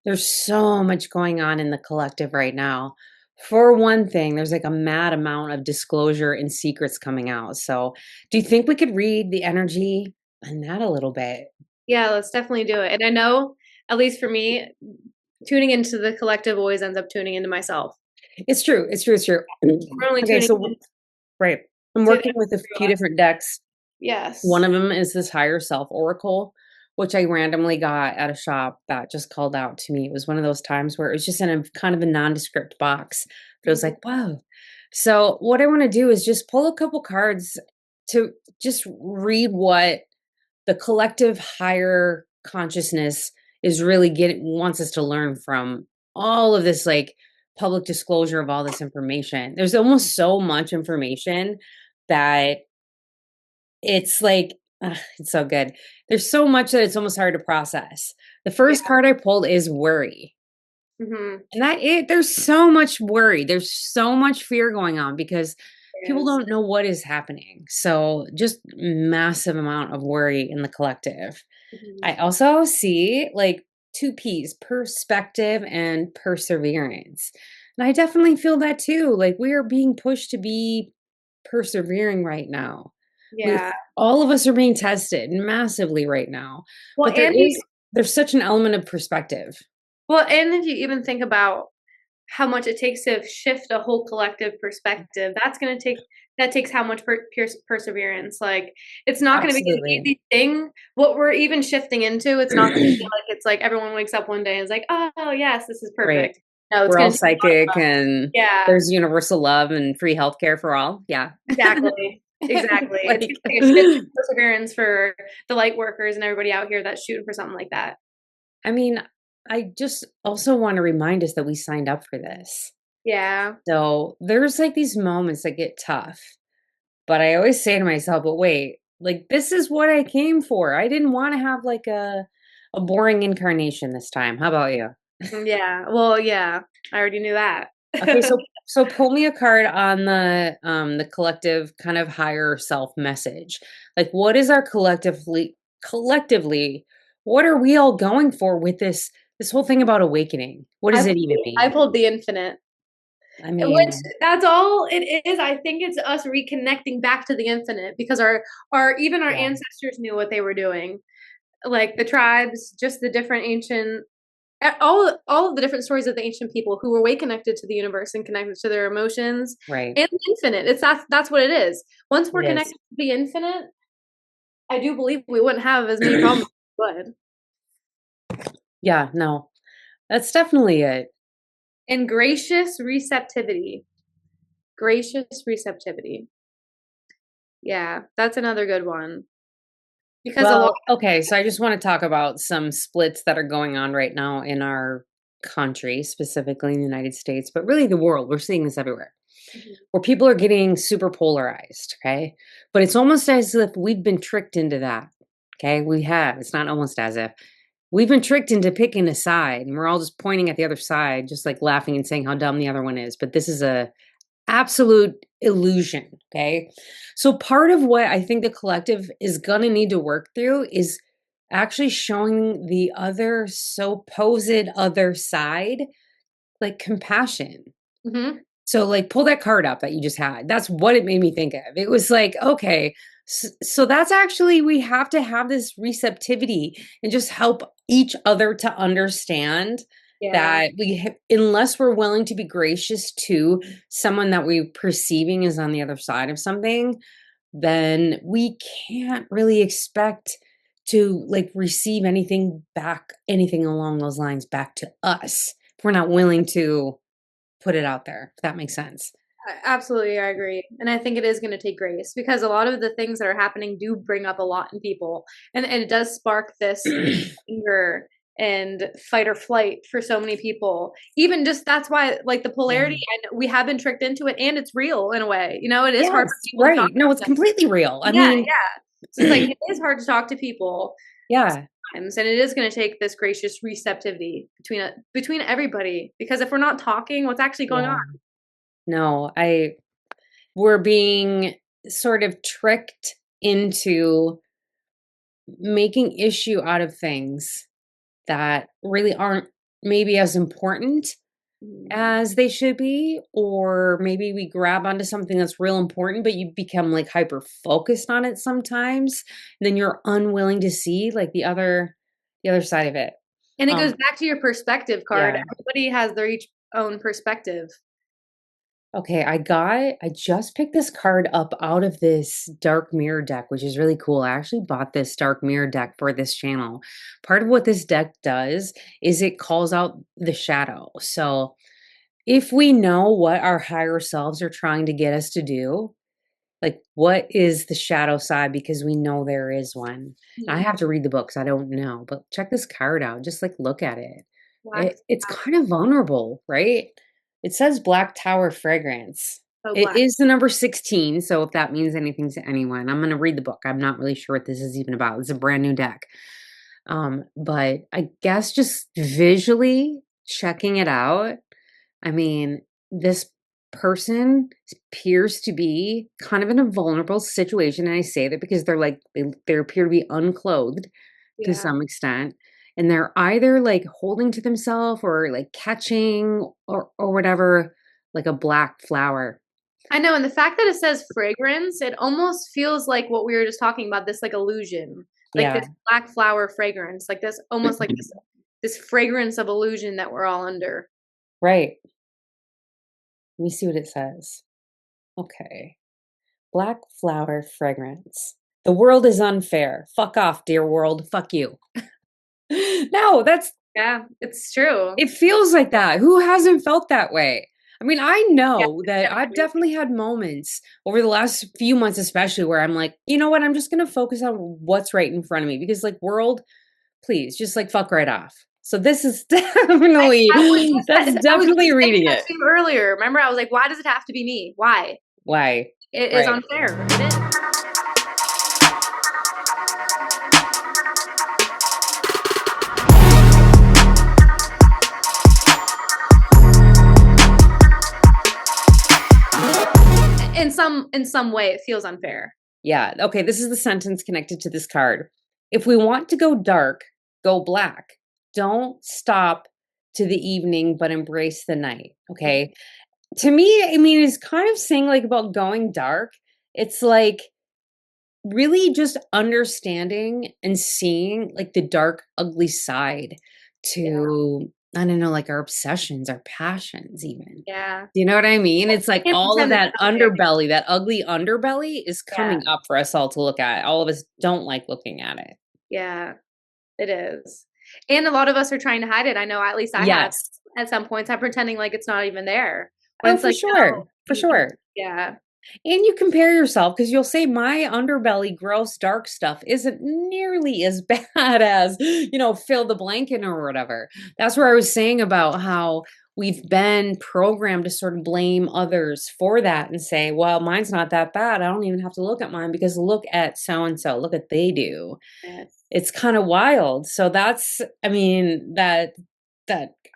There's so much going on in the collective right now. For one thing, there's like a mad amount of disclosure and secrets coming out. So, do you think we could read the energy on that a little bit? Yeah, let's definitely do it. And I know, at least for me, tuning into the collective always ends up tuning into myself. It's true. It's true. It's true. We're only Okay, tuning so right. I'm into working with a through few us. different decks. One Yes. of them is this higher self oracle, which I randomly got at a shop that just called out to me. It was one of those times where it was just in a kind of a nondescript box. But it was Mhm. like, wow. So what I want to do is just pull a couple cards to just read what the collective higher consciousness is really getting wants us to learn from all of this like public disclosure of all this information. There's almost so much information that it's like, it's so good. There's so much that it's almost hard to process. The Yeah. first card I pulled is worry. Mhm. And there's so much worry. There's so much fear going on because There people is. don't know what is happening. So just massive amount of worry in the collective. Mhm. I also see like two P's, perspective and perseverance. And I definitely feel that too. Like we are being pushed to be persevering right now. We Yeah. all of us are being tested massively right now. Well, But and you there's such an element of perspective. well, and if you even think about how much it takes to shift a whole collective perspective, that takes how much perseverance. Like, it's not gonna be an Absolutely. easy thing. What we're even shifting into, it's not gonna be like it's like everyone wakes up one day and is like, "Oh, yes, this is Right. perfect." No, it's We're gonna all take a lot psychic of us. and Yeah, there's universal love and free healthcare for all. Yeah. exactly. Exactly. It's Like, gonna take a shift in perseverance for the light workers and everybody out here that's shooting for something like that. I mean, I just also want to remind us that we signed up for this. Yeah. So there's like these moments that get tough, but I always say to myself, but wait, like this is what I came for. I didn't want to have like a boring incarnation this time. How about you? Yeah. Well, yeah. I already knew that. Okay, so pull me a card on the collective kind of higher self message. Like what is our collectively what are we all going for with this whole thing about awakening? What does it even I mean? pulled the infinite. I Which mean, that's all it is. I think it's us reconnecting back to the infinite because our even our yeah. ancestors knew what they were doing. Like the tribes, just the different ancient all of the different stories of the ancient people who were way connected to the universe and connected to their emotions Right. and the infinite. That's what it is. Once It we're is. connected to the infinite, I do believe we wouldn't have as many problems as we would. Yeah, no. That's definitely it. And gracious receptivity. Gracious receptivity. Yeah, that's another good one. Because a lot Well, okay, so I just want to talk about some splits that are going on right now in our country, specifically in the United States, but really the world. We're seeing this everywhere. Mhm. Where people are getting super polarized, okay? But it's almost as if we've been tricked into that. Okay? We have. It's not almost as if we've been tricked into picking a side and we're all just pointing at the other side, just like laughing and saying how dumb the other one is. But this is a absolute illusion, okay? So part of what I think the collective is going to need to work through is actually showing the other supposed other side like compassion. Mhm. So like pull that card up that you just had. That's what it made me think of. It was like, okay, so that's actually we have to have this receptivity and just help each other to understand Yeah. that unless we're willing to be gracious to someone that we're perceiving is on the other side of something, then we can't really expect to like receive anything back, anything along those lines back to us if we're not willing to put it out there, if that makes sense. Absolutely, I agree. And I think it is gonna take grace because a lot of the things that are happening do bring up a lot in people, and it does spark this anger and fight or flight for so many people. Even just that's why, like, the Yeah. polarity and we have been tricked into it, and it's real in a way, it is hard for Yes, people to talk right. No, about it's that. completely real. I Yeah, mean, yeah. So it's like, it is hard to talk to people yeah, sometimes, and it is gonna take this gracious receptivity between everybody, because if we're not talking, what's actually going on? yeah. No, we're being sort of tricked into making issue out of things that really aren't maybe as important Mm. as they should be, or maybe we grab onto something that's real important, but you become like hyper focused on it sometimes, then you're unwilling to see like the other side of it. And it goes Um, back to your perspective card. yeah. Everybody has their each own perspective. Okay, I just picked this card up out of this dark mirror deck, which is really cool. I actually bought this dark mirror deck for this channel. Part of what this deck does is it calls out the shadow. So, if we know what our higher selves are trying to get us to do, like what is the shadow side because we know there is one. I Mhm. have to read the books, I don't know, but check this card out. Just like look at it. Black It's flower. kind of vulnerable, right? It says Black Tower Fragrance. Oh, It black. is the number 16, so if that means anything to anyone, I'm gonna read the book. I'm not really sure what this is even about. It's a brand new deck. But I guess just visually checking it out, I mean, this person appears to be kind of in a vulnerable situation, and I say that because they're like they appear to be unclothed to Yeah. some extent, and they're either like holding to themselves or like catching or whatever, like a black flower. I know, and the fact that it says fragrance, it almost feels like what we were just talking about, this like illusion. Like this Yeah, black flower fragrance, like this almost like this fragrance of illusion that we're all under. right. Let me see what it says. Okay. Black flower fragrance. The world is unfair. Fuck off, dear world. Fuck you. No, that's Yeah, it's true. it feels like that. Who hasn't felt that way? I mean, I Yeah, know that I've definitely. definitely had moments over the last few months, especially where I'm like, you know what? I'm just going to focus on what's right in front of me because, like, world, please just like fuck right off. So this is definitely, that's I was definitely just thinking reading that it. to you earlier. Remember, I was like, why does it have to be me? Why? Why? It is Right. unfair. It is. In some way, it feels unfair. Yeah. Okay. This is the sentence connected to this card. If we want to go dark, go black. Don't stop to the evening, but embrace the night. Mhm. Okay. To me, I mean, it's kind of saying like about going dark. It's like really just understanding and seeing like the dark, ugly side Yeah, to, I don't know, like our obsessions, our passions, even. yeah. Do you know what I mean? It's like Can't all of pretend it's that not there. underbelly, that ugly underbelly is Yeah, coming up for us all to look at. All of us don't like looking at it. yeah, it is. And a lot of us are trying to hide it. I know at least I have Yes. at some points. I'm pretending like it's not even there. When Oh, it's for like, no, sure. For you sure. yeah, And you compare yourself because you'll say my underbelly, gross, dark stuff isn't nearly as bad as, fill the blanket or whatever. That's where I was saying about how we've been programmed to sort of blame others for that and say, well, mine's not that bad. I don't even have to look at mine because look at so and so, look what they do. yes. It's kind of wild. So that's, I mean, that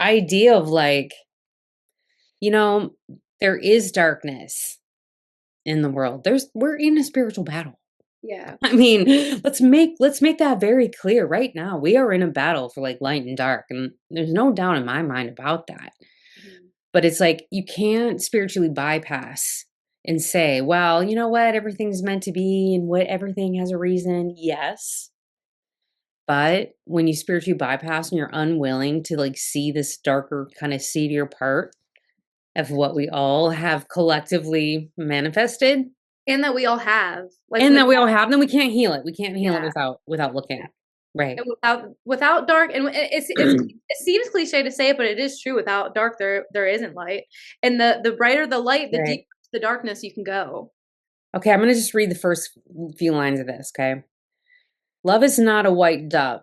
idea of like, you know, there is darkness in the world. We're in a spiritual battle. Yeah. I mean, let's make that very clear right now. We are in a battle for like light and dark, and there's no doubt in my mind about that. Mhm. But it's like you can't spiritually bypass and say, well, you know what, everything's meant to be and what everything has a reason. Yes. But when you spiritually bypass and you're unwilling to like see this darker, kind of seedier part of what we all have collectively manifested, And that we all have, like, and we that we all have them, we can't heal it. We can't heal it yeah, without yeah. looking. Right. And without dark, and it seems cliche to say it, but it is true. Without dark, there isn't light. And the brighter the light, the Right. deeper the darkness you can go. Okay, I'm gonna just read the first few lines of this, okay? Love is not a white dove,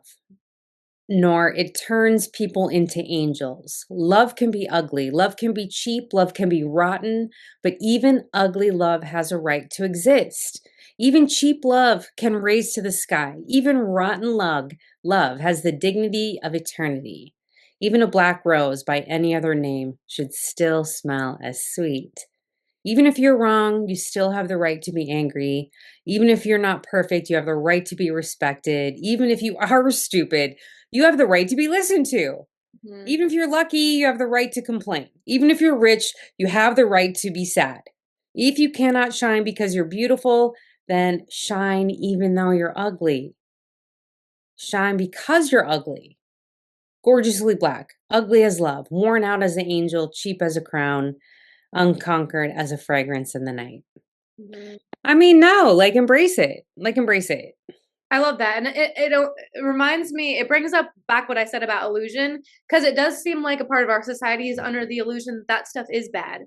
nor it turns people into angels. Love can be ugly, love can be cheap, love can be rotten, but even ugly love has a right to exist. Even cheap love can raise to the sky. Even rotten love has the dignity of eternity. Even a black rose by any other name should still smell as sweet. Even if you're wrong, you still have the right to be angry. Even if you're not perfect, you have the right to be respected. Even if you are stupid, you have the right to be listened to. Mhm. Even if you're lucky, you have the right to complain. Even if you're rich, you have the right to be sad. If you cannot shine because you're beautiful, then shine even though you're ugly. Shine because you're ugly. Gorgeously black, ugly as love, worn out as an angel, cheap as a crown, unconquered as a fragrance in the night. Mhm. I mean, no, like embrace it. Like embrace it. I love that, and it reminds me. It brings up back what I said about illusion, because it does seem like a part of our society is under the illusion that that stuff is bad.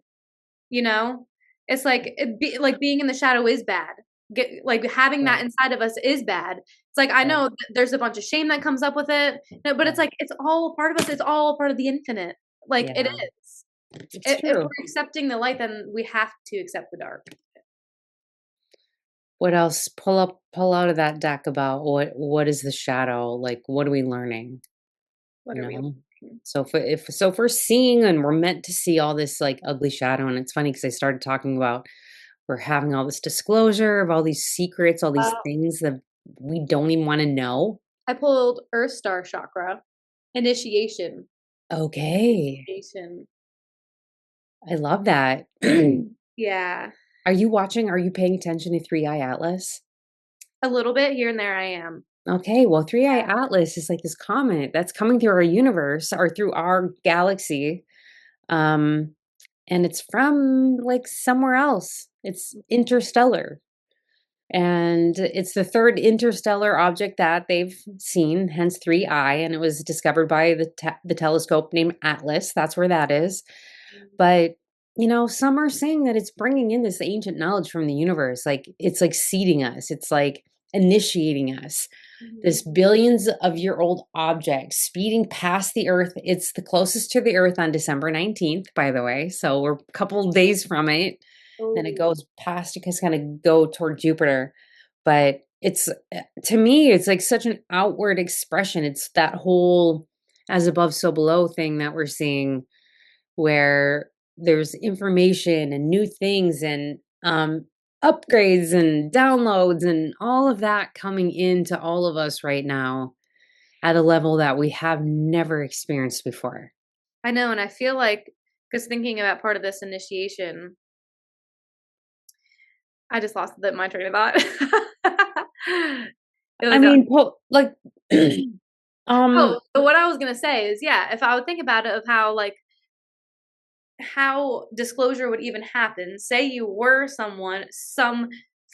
You know, it's like like being in the shadow is bad. Like having that Right. inside of us is bad. It's like I Right. know there's a bunch of shame that comes up with it, but it's Yeah. like it's all part of us. It's all part of the infinite. Like it Yeah. is. It's If true. we're accepting the light, then we have to accept the dark. What else? Pull out of that deck about what is the shadow? Like what are we learning? What You are we? know? So if we're seeing and we're meant to see all this like ugly shadow, and it's funny because I started talking about we're having all this disclosure of all these secrets, all these things that we don't even want to know. I pulled Earth Star Chakra, initiation, Okay. initiation. I love that. Yeah, Are you watching? Are you paying attention to Three Eye Atlas? a little bit here and there. I am. Okay, well, Three Eye Atlas is like this comet that's coming through our universe or through our galaxy. Um, and it's from like somewhere else. It's interstellar. And it's the third interstellar object that they've seen, hence 3I, and it was discovered by the telescope named Atlas. That's where that is. But some are saying that it's bringing in this ancient knowledge from the universe. Like it's like seeding us. It's like initiating us. This Mhm. billions of year old object speeding past the Earth. It's the closest to the Earth on December 19th, by the way. So we're a couple of days from it. Then it Oh, goes past, you can kind of go toward Jupiter. But it's to me, it's like such an outward expression. It's that whole as above, so below thing that we're seeing where there's information and new things and upgrades and downloads and all of that coming into all of us right now at a level that we have never experienced before. I know, and I feel like because thinking about part of this initiation, I just lost my train of thought. It I was mean, like, um, oh, but what I was gonna say is, yeah, if I would think about it of how like how disclosure would even happen. Say you were some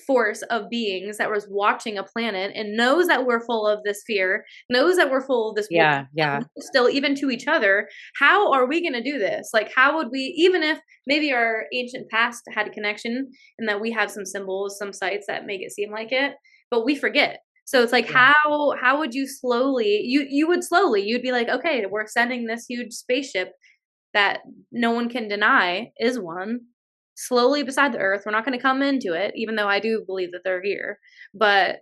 force of beings that was watching a planet and knows that we're full of this fear, knows that we're full of this war, yeah, yeah, still even to each other. How are we going to do this? Like, how would we, even if maybe our ancient past had a connection and that we have some symbols, some sites that make it seem like it, but we forget. So it's like yeah, how would you slowly you would slowly you'd be like, okay, we're sending this huge spaceship that no one can deny is one, slowly beside the earth. We're not going to come into it, even though I do believe that they're here. But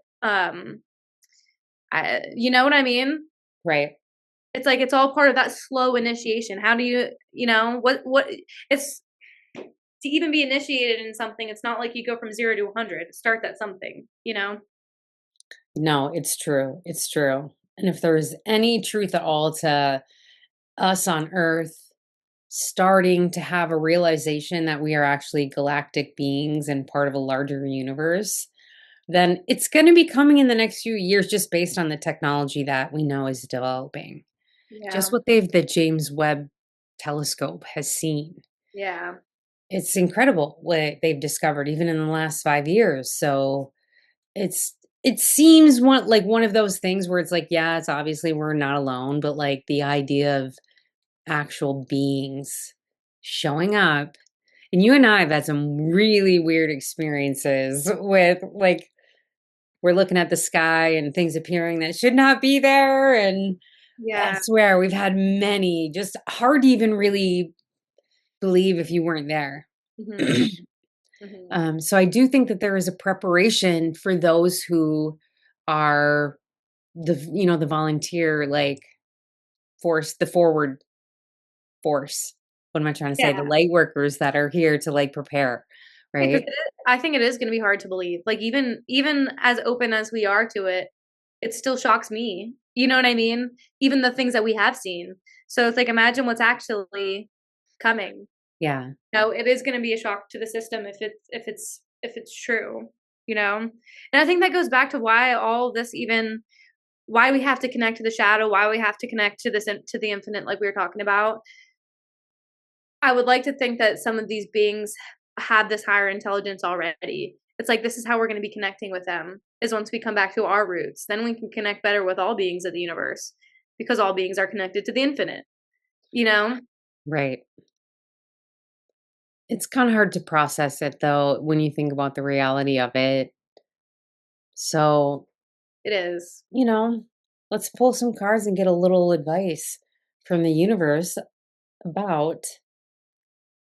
you know what I mean? right. It's like it's all part of that slow initiation. How do you know what it's to even be initiated in something? It's not like you go from 0 to 100. It starts at something, you know? No, it's true. It's true. And if there's any truth at all to us on Earth starting to have a realization that we are actually galactic beings and part of a larger universe, then it's going to be coming in the next few years just based on the technology that we know is developing. Just Yeah. what the James Webb telescope has seen. Yeah. It's incredible what they've discovered even in the last 5 years. So it seems one of those things where it's like, yeah, it's obviously we're not alone, but like the idea of actual beings showing up. And you and I have had some really weird experiences with like we're looking at the sky and things appearing that should not be there. And I Yeah. swear we've had many, just hard to even really believe if you weren't there. Hmm. Hmm. So I do think that there is a preparation for those who are the volunteer like force, the forward force. What am I trying to say? The Yeah. light workers that are here to like prepare, Because right? I think it is going to be hard to believe. Like even as open as we are to it, it still shocks me. You know what I mean? Even the things that we have seen. So it's like, imagine what's actually coming. Yeah. No, it is going to be a shock to the system if it's true, you know? And I think that goes back to why all this even why we have to connect to the shadow, why we have to connect to to the infinite like we were talking about. I would like to think that some of these beings have this higher intelligence already. It's like this is how we're going to be connecting with them is once we come back to our roots. Then we can connect better with all beings of the universe because all beings are connected to the infinite, you know? Right. It's kind of hard to process it though when you think about the reality of it. So, It is. you know, let's pull some cards and get a little advice from the universe about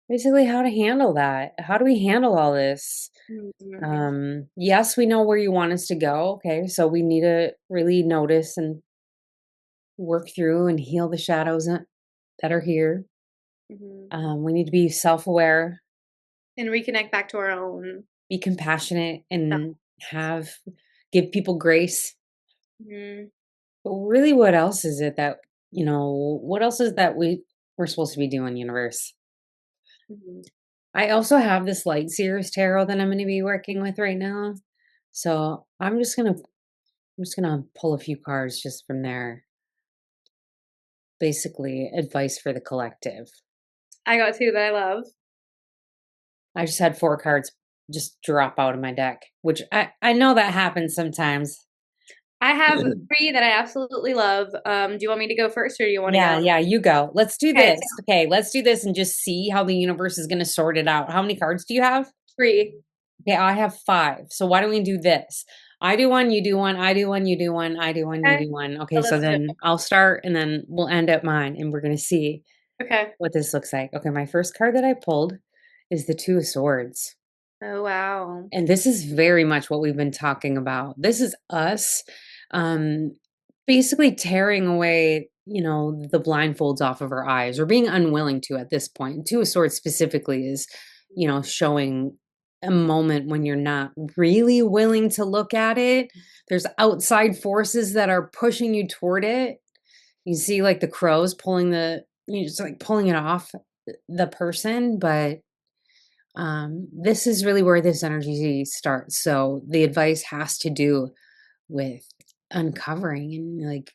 basically how to handle that. How do we handle all this? Mhm. Yes, we know where you want us to go. Okay, so we need to really notice and work through and heal the shadows that are here. Mhm. We need to be self-aware, And reconnect back to our own be compassionate, self. and give people grace. Mhm. But really, what else is it that what else is that we're supposed to be doing, universe? Mhm. I also have this light seers tarot that I'm going to be working with right now. So I'm just gonna pull a few cards just from there. Basically, advice for the collective. I got two that I love. I just had 4 cards just drop out of my deck, which I know that happens sometimes. I have three that I absolutely love. Do you want me to go first or do you want to Yeah, go? yeah, you go. Let's do Okay, this. Okay, let's do this and just see how the universe is gonna sort it out. How many cards do you have? three. Okay, I have 5. So why don't we do this? I do one, you do one, I do one, you do one, I do one, you Okay, do one. Okay, so so let's do it. then I'll start and then we'll end at mine and we're gonna see Okay. what this looks like. Okay, my first card that I pulled is the 2 of Swords. Oh, wow. And this is very much what we've been talking about. This is us um basically tearing away, the blindfolds off of our eyes or being unwilling to at this point. Two of Swords specifically is, showing a moment when you're not really willing to look at it. There's outside forces that are pushing you toward it. You see like the crows pulling you just like pulling it off the person, but this is really where this energy starts. So the advice has to do with uncovering and like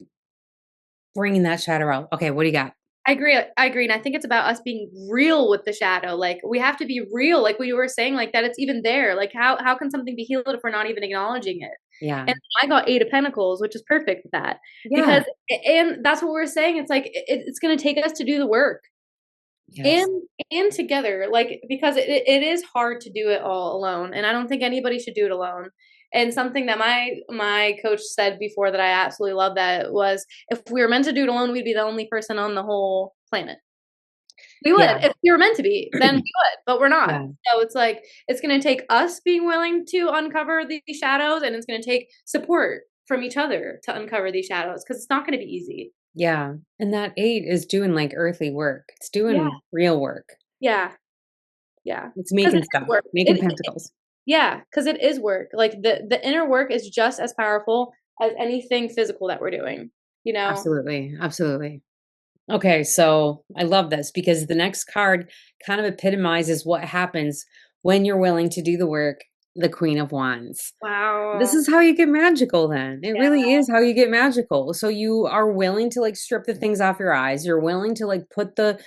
bringing that shadow out. Okay, what do you got? I agree. I agree. And I think it's about us being real with the shadow. Like we have to be real, like we were saying, like that it's even there. Like how can something be healed if we're not even acknowledging it? Yeah. And I got 8 of Pentacles, which is perfect with that. Yeah. Because and that's what we're saying. It's like it's gonna take us to do the work. Yes. And together, like because it is hard to do it all alone, and I don't think anybody should do it alone. And something that my coach said before that I absolutely love that was if we were meant to do it alone, we'd be the only person on the whole planet. We would. Yeah. If we were meant to be, then we would, but we're not. Yeah. So it's like it's going to take us being willing to uncover these shadows, and it's going to take support from each other to uncover these shadows because it's not going to be easy. Yeah. And that 8 is doing like earthly work. It's Yeah, doing real work. yeah, yeah. It's Because making it is stuff, work. making pentacles. Yeah, because it is work. Like the inner work is just as powerful as anything physical that we're doing. You know? Absolutely. Absolutely. Okay, so I love this because the next card kind of epitomizes what happens when you're willing to do the work, the Queen of Wands. This Wow. is how you get magical then. It Yeah. really is how you get magical. So you are willing to like strip the things off your eyes. You're willing to like put the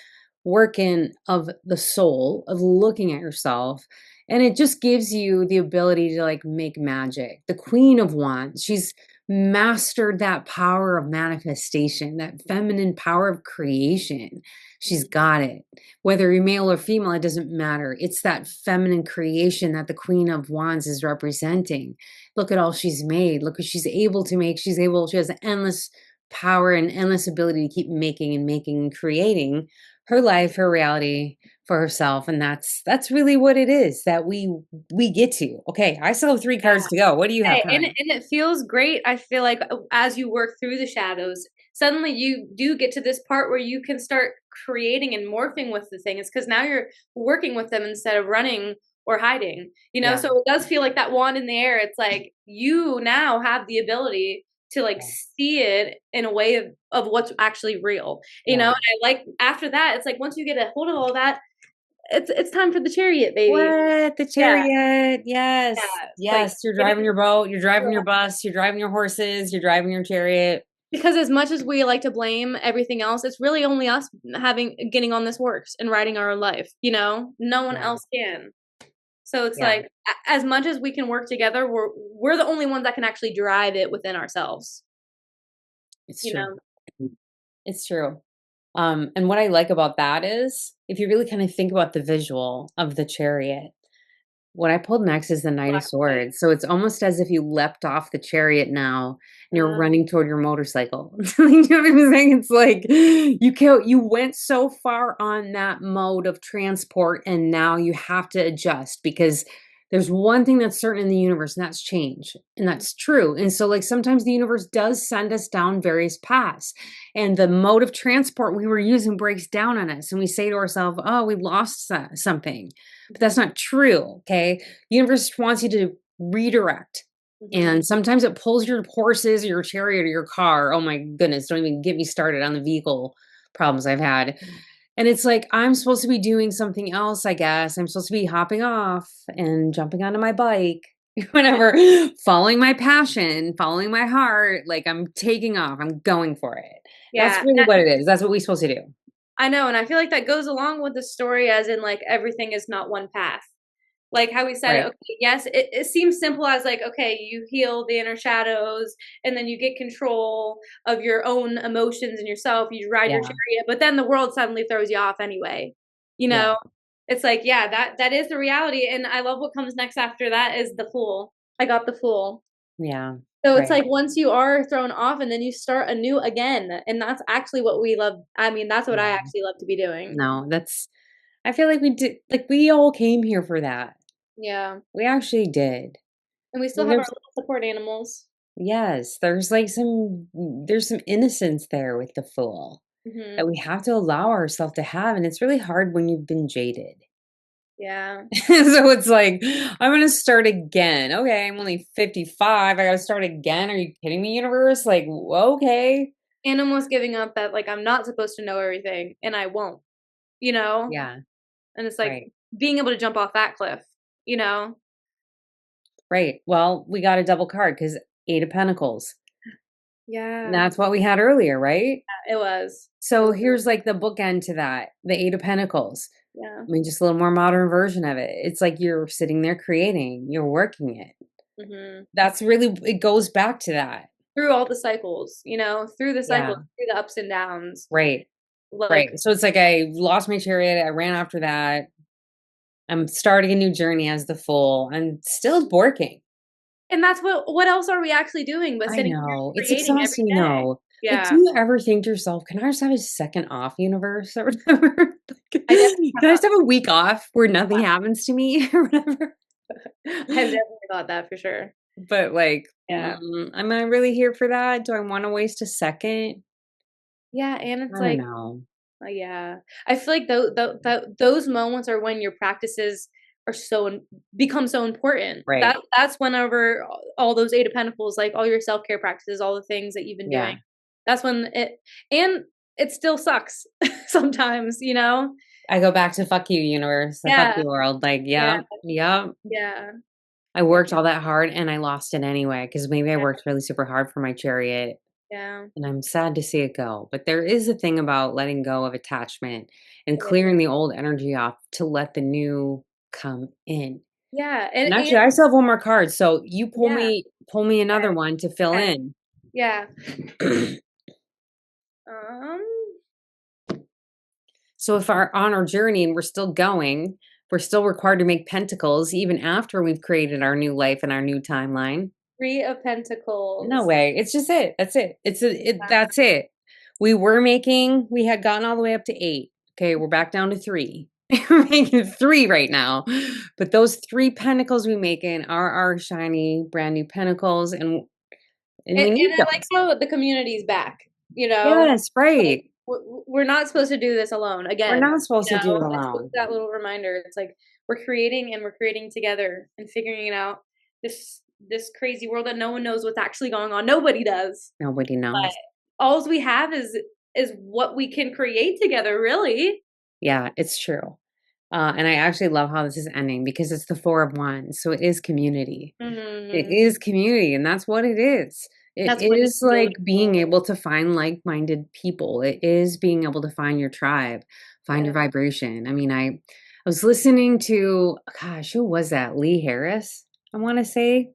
work in of the soul of looking at yourself. And it just gives you the ability to like make magic. The Queen of Wands, she's mastered that power of manifestation, that feminine power of creation. She's got it. Whether you're male or female, it doesn't matter. It's that feminine creation that the Queen of Wands is representing. Look at all she's made. Look what she's able to make. She has endless power and endless ability to keep making and making and creating her life, her reality for herself. And that's really what it is that we get to. Okay, I still have 3 cards to go. What do you have, Hey, and hon? it feels great. I feel like as you work through the shadows, suddenly you do get to this part where you can start creating and morphing with the things because now you're working with them instead of running or hiding. You know, Yeah. so it does feel like that wand in the air. It's like you now have the ability to like Yeah. see it in a way of what's actually real, you know? Yeah. And I like after that, it's like once you get a hold of all that, it's time for the chariot, baby. What? The Yeah, chariot. Yes. yeah. It's like Yes. You're getting driving your boat. You're driving your bus. You're driving your horses. You're driving your chariot. because as much as we like to blame everything else, it's really only us having getting on this horse and riding our own life, you know? No one Yeah. else can. So it's Yeah. like as much as we can work together, we're the only ones that can actually drive it within ourselves, It's you true. know? It's true. And what I like about that is if you really kind of think about the visual of the chariot, what I pulled next is the Knight of Black and white. Swords. So it's almost as if you leapt off the chariot now and you're Uh, running toward your motorcycle. You know what I'm saying? It's like you went so far on that mode of transport and now you have to adjust because there's one thing that's certain in the universe, and that's change. And that's true. And so like sometimes the universe does send us down various paths. And the mode of transport we were using breaks down on us. And we say to ourselves, oh, we lost something. But that's not true, okay? The universe wants you to redirect. mhm. And sometimes it pulls your horses or your chariot or your car. Oh my goodness, don't even get me started on the vehicle problems I've had. And it's like, I'm supposed to be doing something else, I guess. I'm supposed to be hopping off and jumping onto my bike, whatever, following my passion, following my heart. Like I'm taking off, I'm going for it. That's Yeah, really what it is. That's what we're supposed to do. I know, and I feel like that goes along with the story as in, like, everything is not one path. Like how we said, Right. okay, yes, it seems simple as like, okay, you heal the inner shadows and then you get control of your own emotions and yourself, you ride your Yeah. chariot, but then the world suddenly throws you off anyway. You Yeah. know? It's like, yeah, that is the reality, and I love what comes next after that is the Fool. I got the Fool. Yeah. So it's Right. like once you are thrown off and then you start anew again, and that's actually what we love. I mean, that's what I Yeah. actually love to be doing. No, that's I feel like we did like we all came here for that. Yeah. We actually did. And we I still mean, have our there's little support animals. yes, there's like there's some innocence there with the fool that Mhm. we have to allow ourselves to have, and it's really hard when you've been jaded. Yeah. So it's like, I'm gonna start again. Okay, I'm only 55. I gotta start again. Are you kidding me, universe? Like, okay. And almost giving up that, like, I'm not supposed to know everything, and I won't, you know? Yeah, And it's like right. being able to jump off that cliff, you know? Right. Well, we got a double card because Eight of Pentacles. Yeah, That's what we had earlier, right? it was. It So was. here's like the bookend to that, the Eight of Pentacles. Yeah. I mean, just a little more modern version of it. It's like you're sitting there creating, you're working it. Mhm. That's really, it goes back to that. Through all the cycles, you know? Through the cycles, Yeah. through the ups and downs. Right. Right. Like So it's like I lost my chariot. I ran after that. I'm starting a new journey as the fool. I'm still working. and that's what else are we actually doing but I sitting here know. It's creating every exhausting day? though. Like, do Yeah. you ever think to yourself, can I just have a second off, universe, or whatever? Like, I definitely can have I thought just have a week off where nothing happens to me or whatever? I've definitely thought that for sure. But like, Yeah. am I really here for that? Do I want to waste a second? Yeah, and it's I don't like know. yeah. I feel like those moments are when your practices are become so important. Right. That's whenever all those Eight of Pentacles, like all your self-care practices, all the things that you've been doing. Yeah. That's when and it still sucks sometimes, you know? I go back to fuck you, universe. The fuck Yeah, you world. Like, yeah, yeah, yeah. yeah, I worked all that hard and I lost it anyway because maybe I yeah, worked really super hard for my chariot yeah. and I'm sad to see it go. But there is a thing about letting go of attachment and It is. clearing the old energy off to let the new come in. Yeah, And and actually, I still have one more card. So you yeah, pull me another one to fill okay, in. yeah. Um, So if our on our journey and we're still going, we're still required to make pentacles even after we've created our new life and our new timeline. Three of No Pentacles. way. It's just it. That's it. That's it. We had gotten all the way up to 8. Okay, we're back down to 3. We're making 3 right now. But those 3 pentacles we make in are our shiny brand new pentacles and we And need I like those. how the community's back, you know? Yes, Like, right. we're not supposed to do this alone, We're again, not supposed you to do it know? It's just alone. that little reminder, it's like, we're creating and we're creating together and figuring it out. this crazy world that no one knows what's actually going on. Nobody does. Nobody But knows. alls we have is what we can create together, really. Yeah, it's true. And I actually love how this is ending because it's the 4 of Wands, so it is community. It Mhm. is community, and that's what it is. It That's what it's is like being beautiful. able to find like-minded people. It is being able to find your tribe, find your Yeah. vibration. I mean, I was listening to, gosh, who was that? Lee Harris, I wanna say?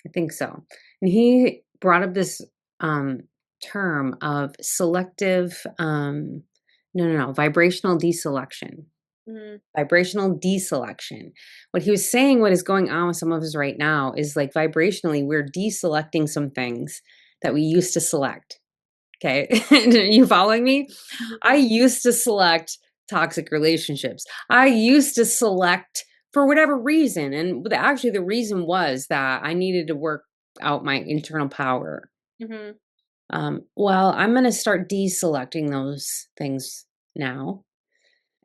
I think so. And he brought up this um, term of selective, no, vibrational deselection. Mhm. Vibrational deselection. What he was saying, what is going on with some of us right now is like vibrationally, we're deselecting some things that we used to select. Okay. You following me? I Mhm. used to select toxic relationships. I used to select for whatever reason. And actually, the reason was that I needed to work out my internal power. Mhm. Well, I'm going to start deselecting those things now.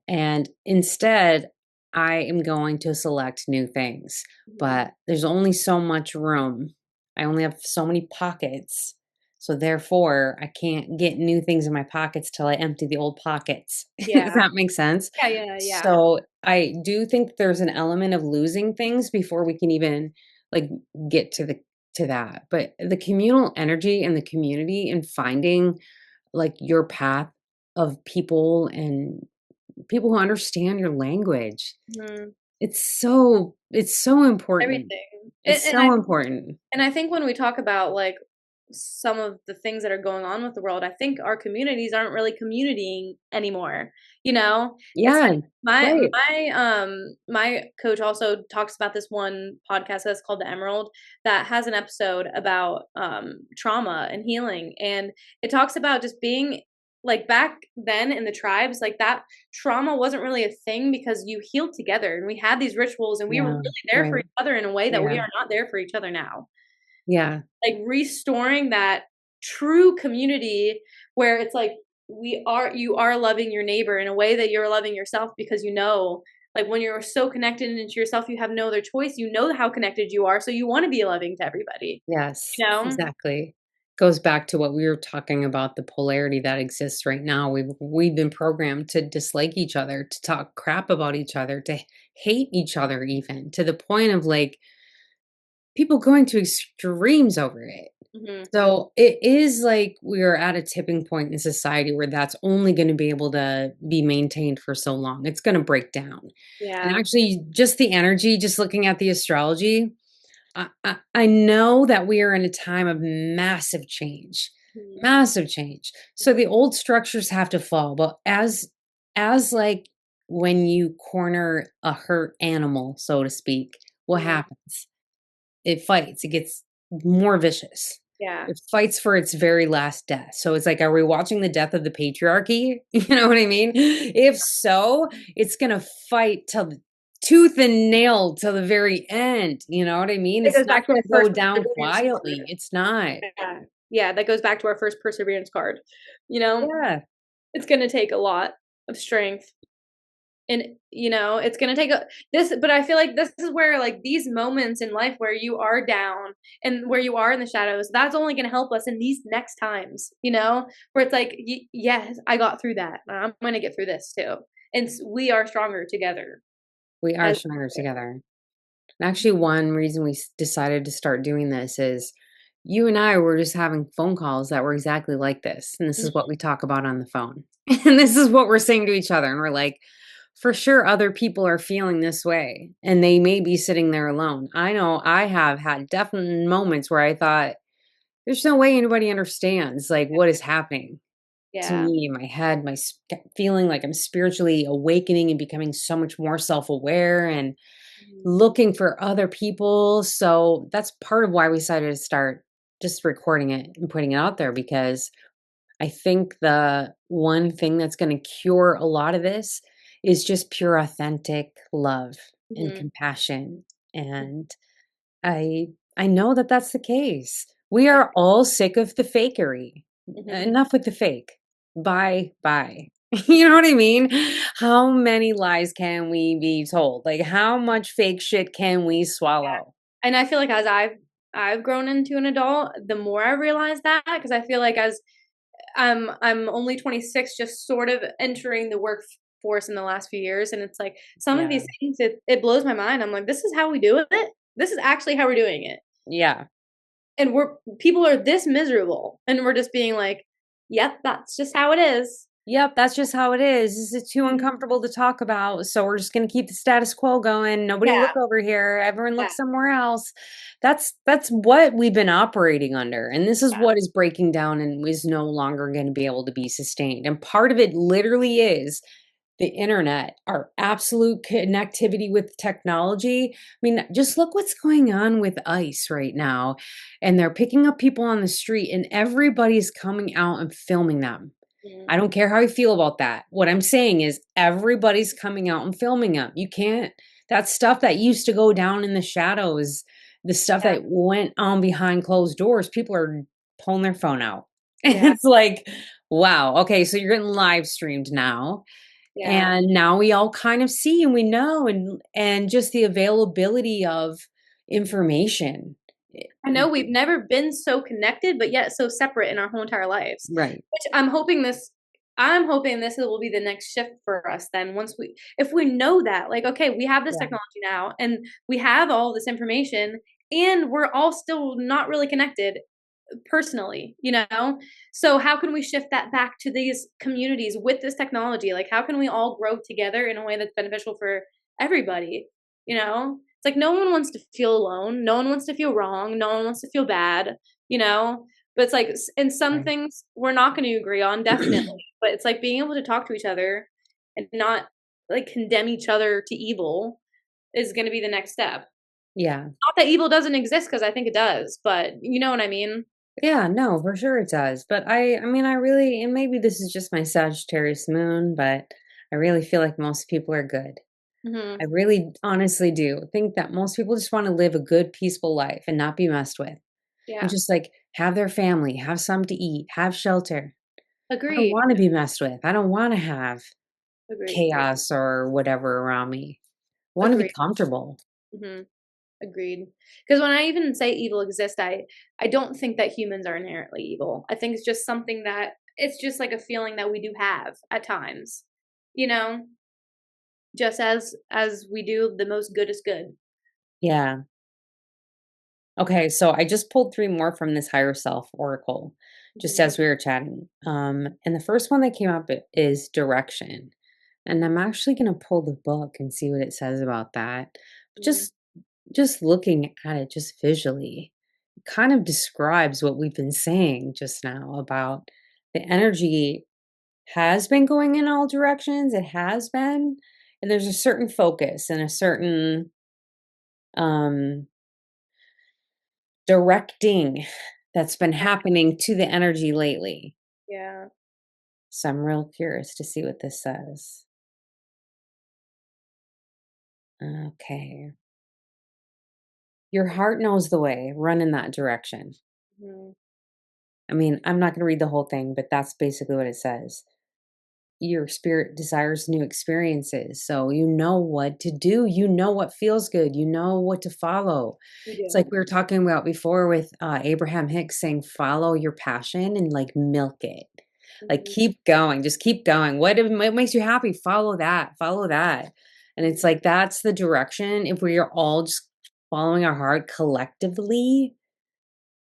And instead, I am going to select new things. Mhm. But there's only so much room. I only have so many pockets. So therefore, I can't get new things in my pockets till I empty the old pockets. Does Yeah. that make sense? Yeah, yeah, yeah. So I do think there's an element of losing things before we can even like get to that. But the communal energy and the community and finding like your path of people and people who understand your language. Mhm. It's so important. Everything. It's so important. And I think when we talk about, like, some of the things that are going on with the world, I think our communities aren't really communitying anymore, you know? It's Yeah, like right. my coach also talks about this one podcast that's called The Emerald that has an episode about, trauma and healing, and it talks about just being like, back then in the tribes, like, that trauma wasn't really a thing because you healed together, and we had these rituals, and we were Yeah, really there for right. each other in a way that we Yeah, are not there for each other now. yeah, Like, restoring that true community where it's like, you are loving your neighbor in a way that you're loving yourself because you know, like, when you're so connected into yourself, you have no other choice, you know how connected you are, so you wanna be loving to everybody, yes, you know? exactly. Goes back to what we were talking about, the polarity that exists right now. We've been programmed to dislike each other, to talk crap about each other, to hate each other even, to the point of, like, people going to extremes over it. Mhm. So it is like we are at a tipping point in society where that's only going to be able to be maintained for so long. It's going to break down. And Yeah. actually, just the energy, just looking at the astrology, I know that we are in a time of massive change, Mhm. massive change. So the old structures have to fall. But as like when you corner a hurt animal, so to speak, what Mhm. happens? It fights, it gets more vicious. Yeah. It fights for its very last death. So it's like, are we watching the death of the patriarchy? You know what I mean? If so, it's gonna fight till the tooth and nail till the very end. You know what I mean? It It's goes not back to gonna our go first down perseverance card. quietly. It's not. Yeah. Yeah, that goes back to our first perseverance card, you know? Yeah. It's gonna take a lot of strength. And, you know, it's gonna take a this but I feel like this is where, like, these moments in life where you are down and where you are in the shadows, that's only gonna help us in these next times, you know? Where it's like, "Y yes, I got through that, I'm gonna get through this too." And we are stronger together We are as stronger together. And actually, one reason we decided to start doing this is you and I were just having phone calls that were exactly like this. And this is Mhm. what we talk about on the phone. And this is what we're saying to each other. And we're like, for sure, other people are feeling this way and they may be sitting there alone. I know I have had definite moments where I thought, there's no way anybody understands like what is happening to Yeah. me in my head, feeling like I'm spiritually awakening and becoming so much more self aware and Mhm. looking for other people. So that's part of why we decided to start just recording it and putting it out there because I think the one thing that's going to cure a lot of this is just pure authentic love and Mhm. compassion. And I I know that that's the case. We are all sick of the fakery. Mhm. Enough with the fake. Bye bye. You know what I mean? How many lies can we be told? Like how much fake shit can we swallow? And I feel like as I've grown into an adult, the more I realize that, because I feel like as I'm only 26, just sort of entering the workforce in the last few years, and it's like some of Yeah. these things, it blows my mind. I'm like, this is how we do it. This is actually how we're doing it, Yeah. and we're people are this miserable, and we're just being like, yep, that's just how it is. Yep, that's just how it is. This is too Mhm. uncomfortable to talk about, so we're just gonna keep the status quo going. Nobody Yeah, look over here. Everyone look yeah, somewhere else. That's what we've been operating under, and this is yeah. what is breaking down and is no longer gonna be able to be sustained. And part of it literally is the internet, our absolute connectivity with technology. I mean, just look what's going on with ICE right now. And they're picking up people on the street, and everybody's coming out and filming them. Mhm. I don't care how you feel about that. What I'm saying is everybody's coming out and filming them. You can't, that stuff that used to go down in the shadows, the stuff Yeah, that went on behind closed doors, people are pulling their phone out. And yeah, it's like, wow, okay, so you're getting live streamed now. yeah. And now we all kind of see and we know, and just the availability of information. I know we've never been so connected, but yet so separate in our whole entire lives. Right. Which I'm hoping this will be the next shift for us then once if we know that, like, okay, we have this Yeah. technology now and we have all this information and we're all still not really connected personally, you know? So how can we shift that back to these communities with this technology? Like, how can we all grow together in a way that's beneficial for everybody? You know? It's like no one wants to feel alone. No one wants to feel wrong. No one wants to feel bad, you know? But it's like, in some Right. things we're not going to agree on, definitely. But it's like being able to talk to each other and not like condemn each other to evil is going to be the next step. Yeah. Not that evil doesn't exist, because I think it does, but you know what I mean? Yeah, no, for sure it does. But I mean, I really, and maybe this is just my Sagittarius moon, but I really feel like most people are good. I Hmm. really honestly do think that most people just want to live a good, peaceful life and not be messed with. And Yeah. just like have their family, have something to eat, have shelter. I don't Agreed, want to be messed with. I don't want to have agreed, chaos or whatever around me. I want to be agreed. comfortable. Mhm, agreed. Because when I even say evil exists, I don't think that humans are inherently evil. I think it's just something that it's just like a feeling that we do have at times, you know? Just as we do the most good is good. Yeah. Okay, so I just pulled 3 more from this higher self oracle just Mhm, as we were chatting. And the first one that came up is direction. And I'm actually going to pull the book and see what it says about that. mhm. Just just looking at it just visually it kind of describes what we've been saying just now about the energy has been going in all directions. It has been, and there's a certain focus and a certain um directing that's been Yeah, happening to the energy lately. yeah. So I'm real curious to see what this says. Okay. Your heart knows the way. Run in that direction. Mhm, I mean, I'm not going to read the whole thing, but that's basically what it says. Your spirit desires new experiences. So you know what to do. You know what feels good. You know what to follow. we It's like do. we were talking about before with Abraham Hicks saying, follow your passion and like milk it. Like Mhm, keep going, just keep going. What makes you happy? Follow that, follow that. And it's mhm. like that's the direction. If we are all just following our heart collectively,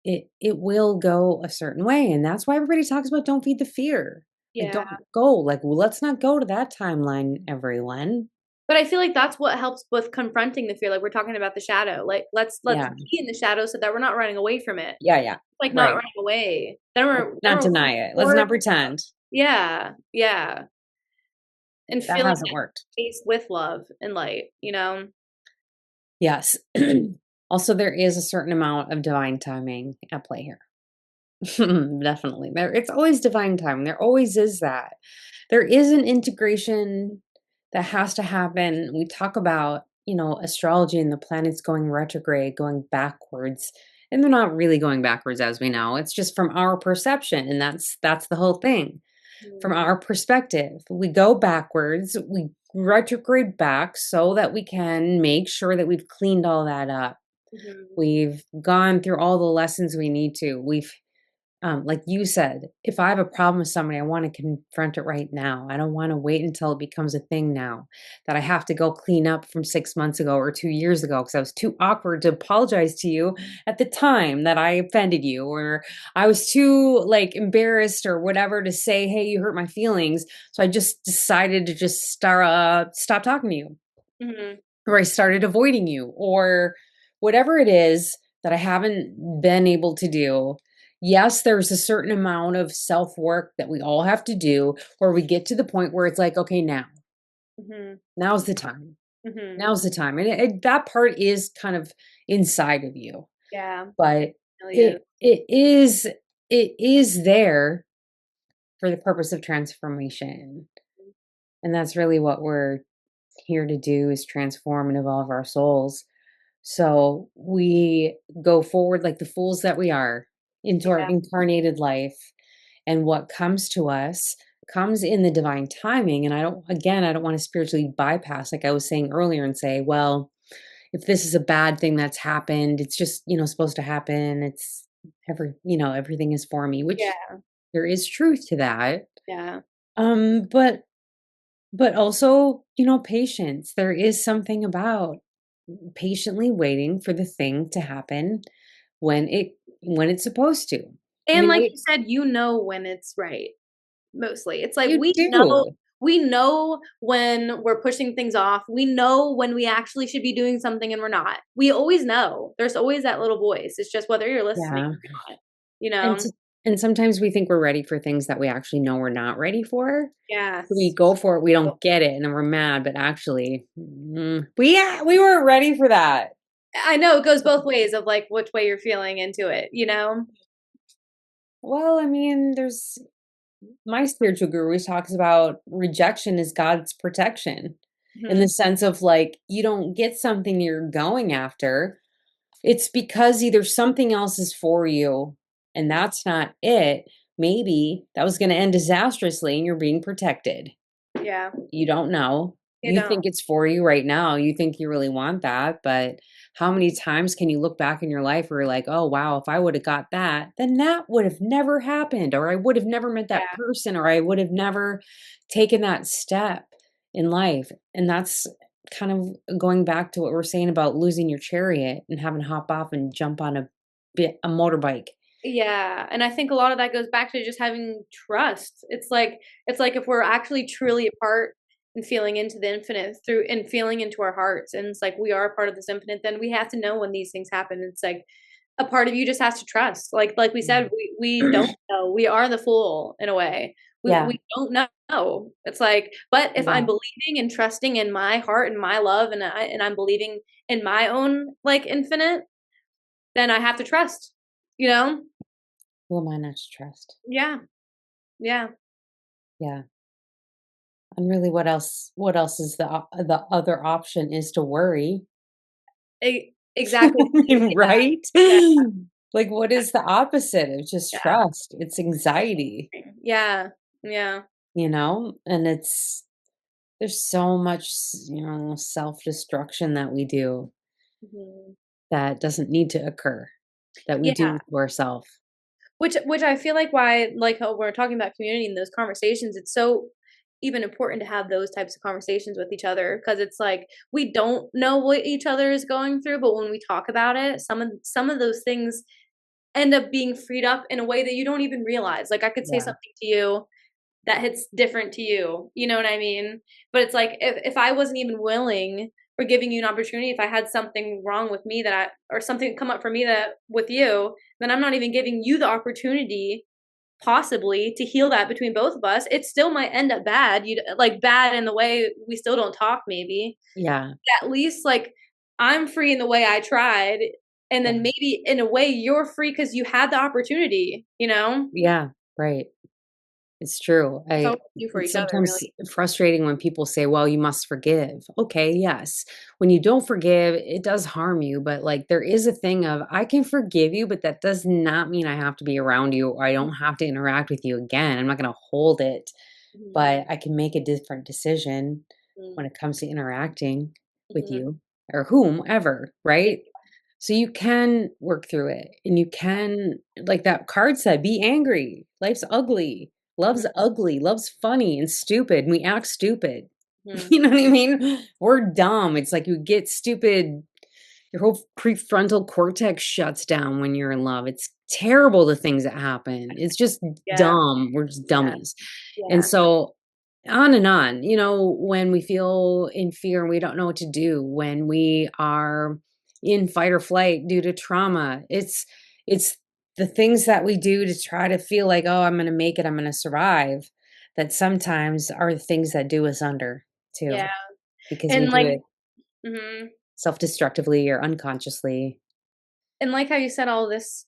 it will go a certain way, and that's why everybody talks about don't feed the fear. Like, Yeah. don't go, like, well, let's not go to that timeline, everyone. But I feel like that's what helps with confronting the fear, like we're talking about the shadow. Like, let's Yeah. be in the shadow so that we're not running away from it. Yeah, yeah. Like, not Right. running away. Then Let's then not we're deny it. Let's forward. not pretend. Yeah, yeah, and That filling hasn't that worked. space with love and light, you know? Yes. Also, there is a certain amount of divine timing at play here. Definitely. It's always divine time. There always is that. There is an integration that has to happen. We talk about, astrology and the planets going retrograde, going backwards. And they're not really going backwards as we know. It's just from our perception. And that's the whole thing. From Mhm. our perspective. We go backwards, we retrograde back so that we can make sure that we've cleaned all that up. Mhm. We've gone through all the lessons we need to. We've like you said, if I have a problem with somebody, I want to confront it right now. I don't want to wait until it becomes a thing now that I have to go clean up from 6 months ago or 2 years ago because I was too awkward to apologize to you at the time that I offended you, or I was too like embarrassed or whatever to say, hey, you hurt my feelings. So I just decided to just stop talking to you, Mhm. or I started avoiding you, or whatever it is that I haven't been able to do. Yes, there's a certain amount of self work that we all have to do where we get to the point where it's like, okay, Mhm. now's the time. Mhm. Now's the time. And that part is kind of inside of you, Yeah, it but really is. it is there for the purpose of transformation. And that's really what we're here to do, is transform and evolve our souls. So we go forward like the fools that we are into our Yeah. incarnated life. And what comes to us comes in the divine timing. And I don't want to spiritually bypass, like I was saying earlier, and say, well, if this is a bad thing that's happened, it's just, supposed to happen. It's everything is for me, which Yeah. there is truth to that. Yeah. But also, patience. There is something about patiently waiting for the thing to happen when it's supposed to. I And mean, like you said, you know when it's right, mostly. It's like you do. we know when we're pushing things off. We know when we actually should be doing something and we're not. We always know. There's always that little voice. It's just whether you're listening Yeah. or not, you And know? s and sometimes we think we're ready for things that we actually know we're not ready for. We Yes. go for it, we don't get it, and then we're mad, but actually, we weren't ready for that. I know it goes both ways of like which way you're feeling into it, you know? Well, I mean, there's my spiritual guru always talks about rejection is God's protection, in the Mhm. sense of, like, you don't get something you're going after. It's because either something else is for you and that's not it. Maybe that was going to end disastrously and you're being protected. Yeah. You don't know. You You don't. think it's for you right now. You think you really want that. But how many times can you look back in your life where you're like, oh, wow, if I would have got that, then that would have never happened, or I would have never met that Yeah. person, or I would have never taken that step in life. And that's kind of going back to what we're saying about losing your chariot and having to hop off and jump on a motorbike. Yeah, and I think a lot of that goes back to just having trust. It's like if we're actually truly apart and feeling into the infinite through and feeling into our hearts, and it's like we are a part of this infinite, then we have to know when these things happen. It's like a part of you just has to trust. Like we said, we don't know. We are the fool in a way. Yeah. We don't know. It's like, but if I'm Yeah. believing and trusting in my heart and my love, and I'm believing in my own like infinite, then I have to trust. You know? Who am I not to trust? Yeah. Yeah. Yeah. And really, what else is the other option is to worry. Exactly. I mean, right? Yeah, Like, what is the opposite of just yeah, trust? It's anxiety, yeah, yeah. And there's so much, self-destruction that we do Mhm. that doesn't need to occur, that we Yeah, do to ourselves. which I feel like why like how we're talking about community in those conversations, it's so even important to have those types of conversations with each other because it's like we don't know what each other is going through, but when we talk about it, some of those things end up being freed up in a way that you don't even realize. Like I could say Yeah, something to you that hits different to you. You know what I mean? But it's like if I wasn't even willing or giving you an opportunity, if I had something wrong with me that or something come up for me that with you, then I'm not even giving you the opportunity possibly to heal that between both of us. It still might end up bad. You like bad in the way we still don't talk maybe. yeah, At least like I'm free in the way I tried and yeah, then maybe in a way you're free cuz you had the opportunity, you know? yeah, right. It's true. It's I all you for It's each other sometimes really. frustrating when people say, "Well, you must forgive." Okay, yes. When you don't forgive, it does harm you, but, like, there is a thing of, I can forgive you, but that does not mean I have to be around you, or I don't have to interact with you again. I'm not gonna hold it, Mhm. but I can make a different decision when Mhm. it comes to interacting with Mhm. you or whomever, right? So you can work through it and you can, like that card said, be angry. Life's ugly. Love's Mhm, ugly. Love's funny and stupid. We act stupid. mhm. You know what I mean? We're dumb. It's like you get stupid. Your whole prefrontal cortex shuts down when you're in love. It's terrible the things that happen. It's just Yeah, dumb. We're just yeah, dummies. And yeah. so on and on, when we feel in fear and we don't know what to do, when we are in fight or flight due to trauma, it's the things that we do to try to feel like, oh, I'm going to make it, I'm going to survive, that sometimes are the things that do us under too, Yeah, because we and, do like it mhm, self-destructively or unconsciously. and like how you said all this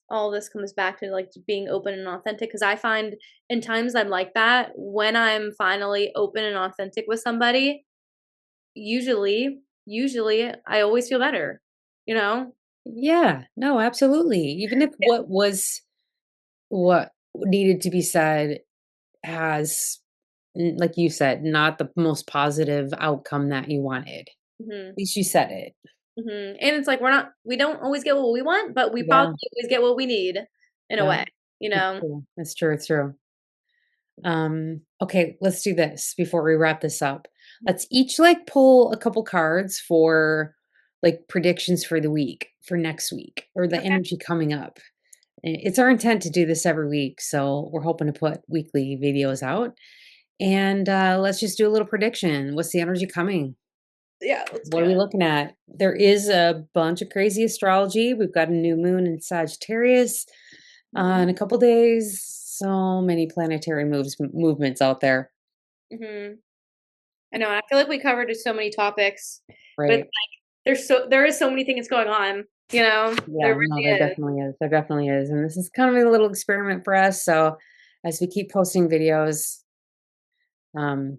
comes back to, like, just being open and authentic. Because I find in times I'm like that, when I'm finally open and authentic with somebody, usually, I always feel better, you know? Yeah, no, absolutely. Even if what needed to be said has, like you said, not the most positive outcome that you wanted. At Mhm, least you said it. mhm, and it's like we don't always get what we want, but we probably Yeah, always get what we need in a yeah, way, you it's know? true. It's true. It's true. Okay, let's do this before we wrap this up. Let's each like pull a couple cards for like predictions for the week, for next week, or the Okay. energy coming up. It's our intent to do this every week, so we're hoping to put weekly videos out. And let's just do a little prediction. What's the energy coming? Yeah, let's What do are we it. looking at? There is a bunch of crazy astrology. We've got a new moon in Sagittarius Mhm, in a couple days. So many planetary movements out there, mhm. I know, I feel like we covered just so many topics, but right? there is so many things going on, you know? There Yeah, no, there really is. definitely is. There definitely is. And this is kind of a little experiment for us. So as we keep posting videos, um,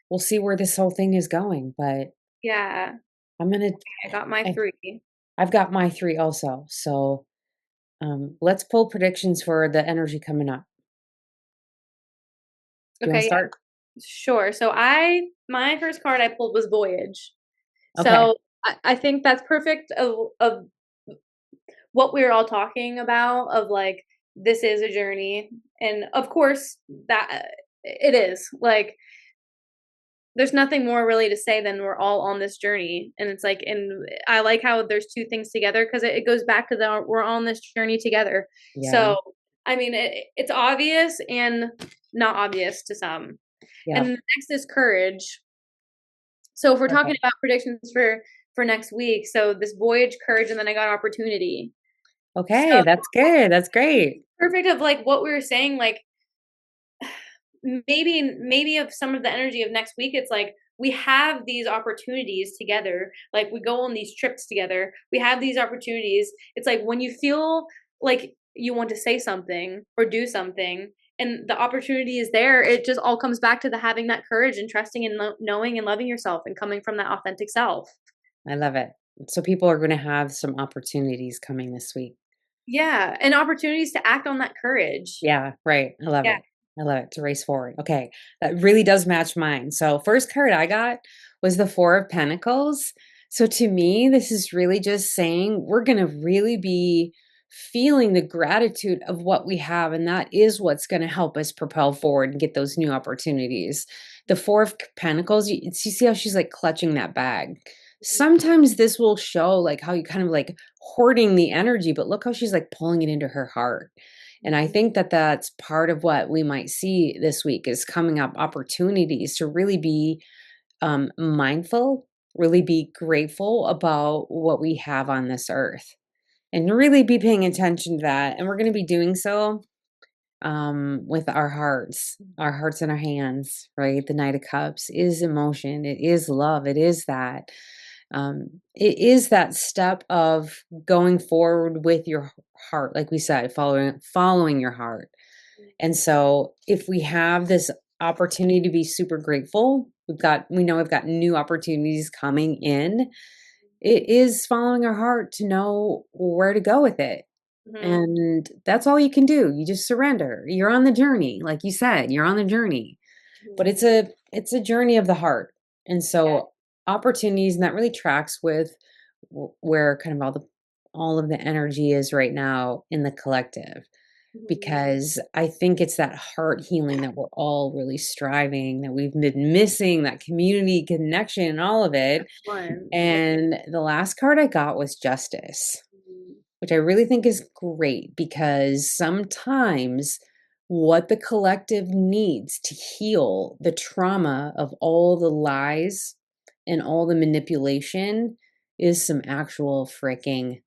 we'll see where this whole thing is going. But Yeah, I'm gonna I got my I 3. I've got my 3 also. So, let's pull predictions for the energy coming up. Do you wanna Okay, yeah, start? sure. So my first card I pulled was Voyage. Okay. So I think that's perfect of what we were all talking about, of like, this is a journey, and of course, that it is. Like, there's nothing more really to say than we're all on this journey, and it's like, and I like how there's 2 things together, 'cause it goes back to the we're on this journey together. Yeah. So, I mean, it's obvious and not obvious to some. And Yeah. the next is Courage. So if we're talking Perfect. about predictions for next week, so this Voyage, Courage, and then I got Opportunity. So Okay, that's good. That's great. perfect of, like, what we were saying, like, maybe of some of the energy of next week, it's like we have these opportunities together, like we go on these trips together, we have these opportunities. It's like when you feel like you want to say something or do something and the opportunity is there, it just all comes back to the having that courage and trusting and knowing and loving yourself and coming from that authentic self. I love it. So people are gonna have some opportunities coming this week. Yeah, and opportunities to act on that courage. Yeah, right. I love Yeah. it. I love it, to race forward. Okay, that really does match mine. So, first card I got was the 4 of Pentacles. So, to me, this is really just saying we're going to really be feeling the gratitude of what we have, and that is what's going to help us propel forward and get those new opportunities. The 4 of Pentacles, you see how she's like clutching that bag. Sometimes this will show like how you kind of like hoarding the energy, but look how she's like pulling it into her heart. And I Mhm. think that that's part of what we might see this week is coming up opportunities to really be mindful, really be grateful about what we have on this earth, and really be paying attention to that. And we're going to be doing so with our hearts in our hands, right? The Knight of Cups is emotion, it is love, it is that step of going forward with your heart, like we said, following your heart. And so if we have this opportunity to be super grateful, we know we've got new opportunities coming in. It is following our heart to know where to go with it. Mhm. And that's all you can do. You just surrender. You're on the journey. Like you said, you're on the journey. But Mhm. it's a journey of the heart. And Yeah. so opportunities, and that really tracks with where kind of all of the energy is right now in the collective, Mhm. because I think it's that heart healing that we're all really striving, that we've been missing, that community connection and all of it. One. Yep. And the last card I got was justice, Mhm. which I really think is great, because sometimes what the collective needs to heal the trauma of all the lies and all the manipulation is some actual freaking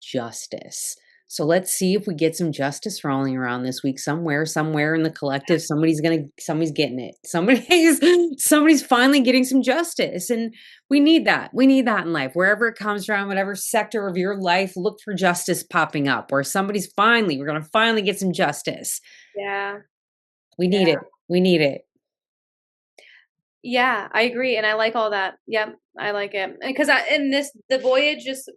justice. So let's see if we get some justice rolling around this week somewhere in the collective. Somebody's getting it. Somebody's finally getting some justice. And we need that. We need that in life. Wherever it comes from, whatever sector of your life, look for justice popping up, where we're going to finally get some justice. Yeah. We need Yeah. it. We need it. Yeah, I agree, and I like all that. Yep, I like it because the voyage just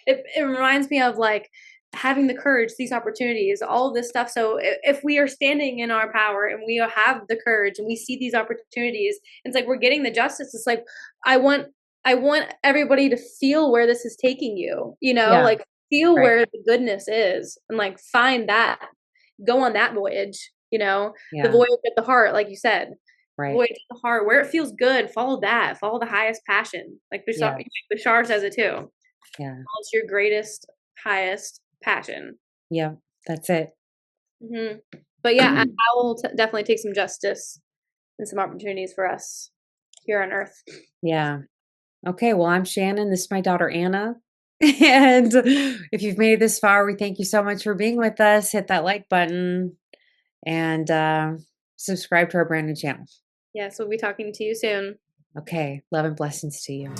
it reminds me of like having the courage, these opportunities, all of this stuff. So if we are standing in our power and we have the courage and we see these opportunities, it's like we're getting the justice. It's like I want I want everybody to feel where this is taking you. Yeah. Like feel Right. where the goodness is and like find that, go on that voyage. The Yeah. voyage at the heart, like you said. Right. Voyage to the heart, where it feels good, follow that. Follow the highest passion. Like Yeah. Bashar says it too. Yeah. It's your greatest, highest passion. Yeah. That's it. hmm But yeah, I will definitely take some justice and some opportunities for us here on Earth. Yeah. Okay, well, I'm Shannon. This is my daughter, Anna. And if you've made it this far, we thank you so much for being with us. Hit that like button and subscribe to our brand new channel. Yes, we'll be talking to you soon. Okay, love and blessings to you.